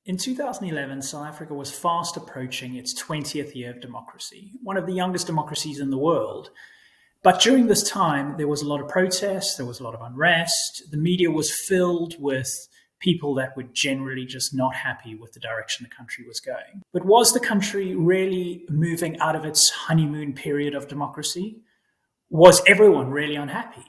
In 2011, South Africa was fast approaching its 20th year of democracy, one of the youngest democracies in the world. But during this time, there was a lot of protests, there was a lot of unrest. The media was filled with people that were generally just not happy with the direction the country was going. But was the country really moving out of its honeymoon period of democracy? Was everyone really unhappy?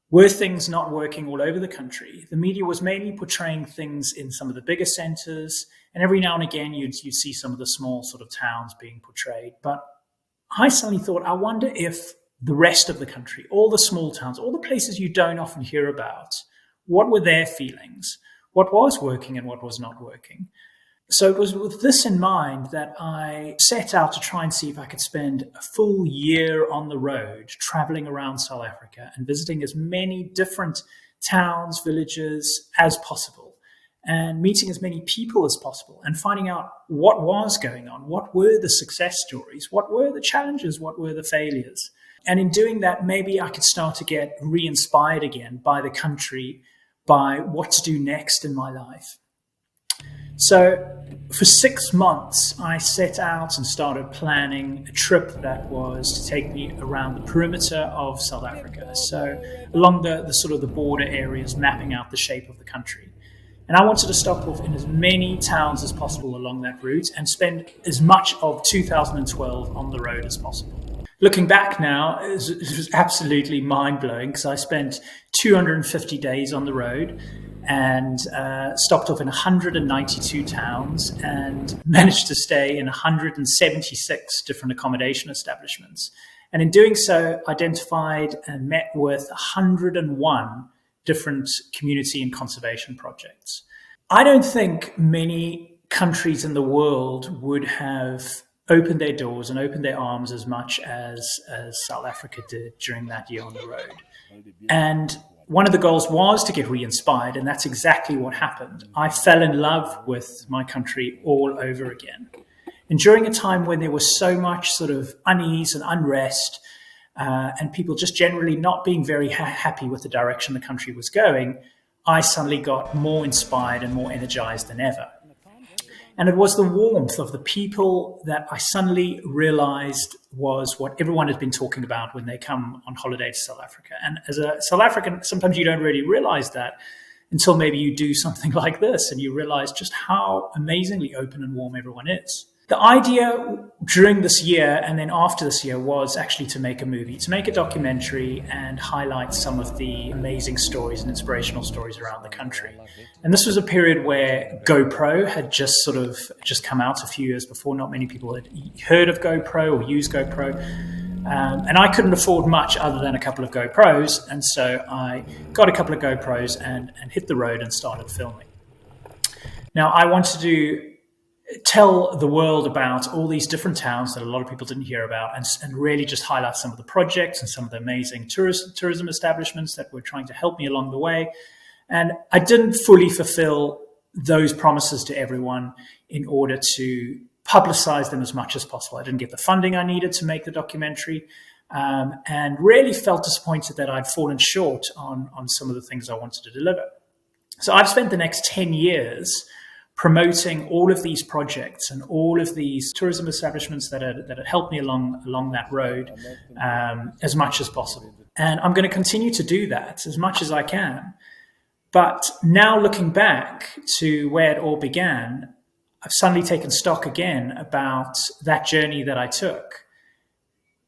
Were things not working all over the country? The media was mainly portraying things in some of the bigger centers, and every now and again you'd see some of the small sort of towns being portrayed. But I suddenly thought, I wonder if the rest of the country, all the small towns, all the places you don't often hear about, what were their feelings? What was working and what was not working? So it was with this in mind that I set out to try and see if I could spend a full year on the road, traveling around South Africa and visiting as many different towns, villages as possible, and meeting as many people as possible, and finding out what was going on, what were the success stories, what were the challenges, what were the failures. And in doing that, maybe I could start to get re-inspired again by the country, by what to do next in my life. So for 6 months, I set out and started planning a trip that was to take me around the perimeter of South Africa. So along the sort of the border areas, mapping out the shape of the country. And I wanted to stop off in as many towns as possible along that route and spend as much of 2012 on the road as possible. Looking back now, it was absolutely mind-blowing because I spent 250 days on the road and stopped off in 192 towns and managed to stay in 176 different accommodation establishments. And in doing so, identified and met with 101 different community and conservation projects. I don't think many countries in the world would have opened their doors and opened their arms as much as South Africa did during that year on the road. And one of the goals was to get re-inspired, and that's exactly what happened. I fell in love with my country all over again. And during a time when there was so much sort of unease and unrest, and people just generally not being very happy with the direction the country was going, I suddenly got more inspired and more energized than ever. And it was the warmth of the people that I suddenly realized was what everyone has been talking about when they come on holiday to South Africa. And as a South African, sometimes you don't really realize that until maybe you do something like this and you realize just how amazingly open and warm everyone is. The idea during this year and then after this year was actually to make a movie, to make a documentary and highlight some of the amazing stories and inspirational stories around the country. And this was a period where GoPro had just come out a few years before. Not many people had heard of GoPro or used GoPro. And I couldn't afford much other than a couple of GoPros. And so I got a couple of GoPros and hit the road and started filming. Now, I wanted to tell the world about all these different towns that a lot of people didn't hear about and really just highlight some of the projects and some of the amazing tourism establishments that were trying to help me along the way. And I didn't fully fulfill those promises to everyone in order to publicize them as much as possible. I didn't get the funding I needed to make the documentary, and really felt disappointed that I'd fallen short on some of the things I wanted to deliver. So I've spent the next 10 years promoting all of these projects and all of these tourism establishments that had helped me along that road as much as possible. And I'm going to continue to do that as much as I can. But now looking back to where it all began, I've suddenly taken stock again about that journey that I took.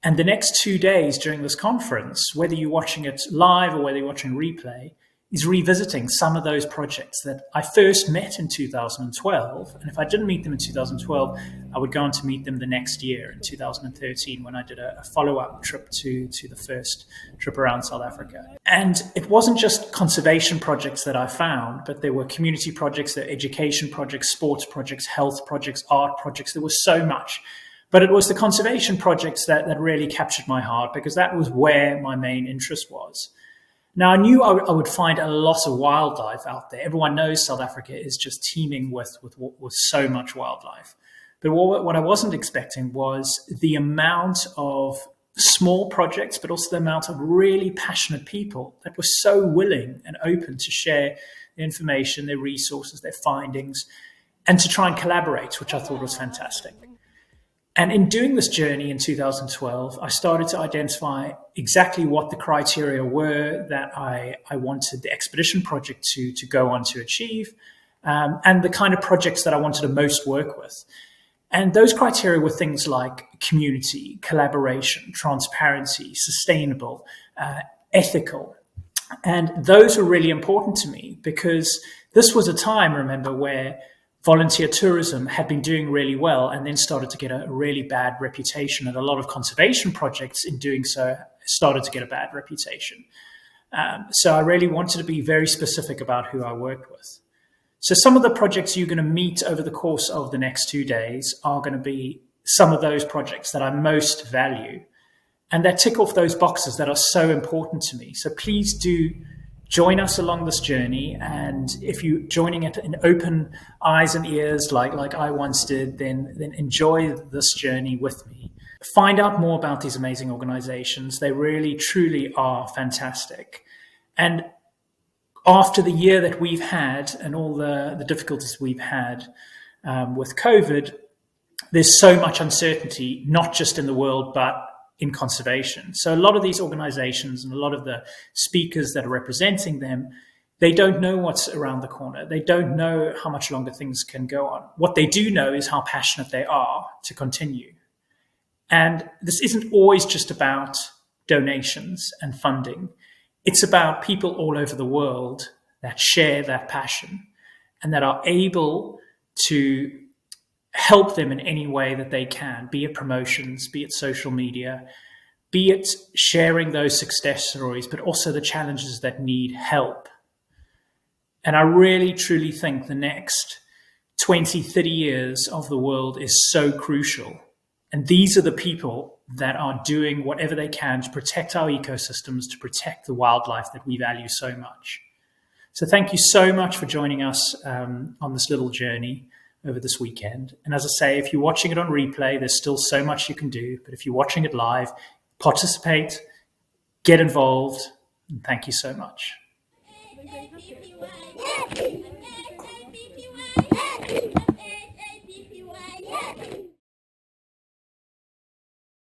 And the next 2 days during this conference, whether you're watching it live or whether you're watching replay, is revisiting some of those projects that I first met in 2012. And if I didn't meet them in 2012, I would go on to meet them the next year in 2013 when I did a follow-up trip to the first trip around South Africa. And it wasn't just conservation projects that I found, but there were community projects, there were education projects, sports projects, health projects, art projects. There was so much. But it was the conservation projects that really captured my heart because that was where my main interest was. Now, I knew I would find a lot of wildlife out there. Everyone knows South Africa is just teeming with so much wildlife. But what I wasn't expecting was the amount of small projects, but also the amount of really passionate people that were so willing and open to share their information, their resources, their findings. and to try and collaborate, which I thought was fantastic. And in doing this journey in 2012, I started to identify exactly what the criteria were that I wanted the expedition project to go on to achieve, and the kind of projects that I wanted to most work with. And those criteria were things like community, collaboration, transparency, sustainable, ethical. And those were really important to me because this was a time, remember, where volunteer tourism had been doing really well and then started to get a really bad reputation. And a lot of conservation projects in doing so started to get a bad reputation. So I really wanted to be very specific about who I worked with. So some of the projects you're going to meet over the course of the next 2 days are going to be some of those projects that I most value. And that tick off those boxes that are so important to me. So please do join us along this journey. And if you're joining it in open eyes and ears like I once did, then enjoy this journey with me. Find out more about these amazing organizations. They really, truly are fantastic. And after the year that we've had and all the difficulties we've had with COVID, there's so much uncertainty, not just in the world, but in conservation. So a lot of these organizations and a lot of the speakers that are representing them, they don't know what's around the corner. They don't know how much longer things can go on. What they do know is how passionate they are to continue. And this isn't always just about donations and funding. It's about people all over the world that share that passion and that are able to help them in any way that they can, be it promotions, be it social media, be it sharing those success stories, but also the challenges that need help. And I really, truly think the next 20, 30 years of the world is so crucial. And these are the people that are doing whatever they can to protect our ecosystems, to protect the wildlife that we value so much. So thank you so much for joining us on this little journey over this weekend. And as I say, if you're watching it on replay, there's still so much you can do. But if you're watching it live, participate, get involved, and thank you so much.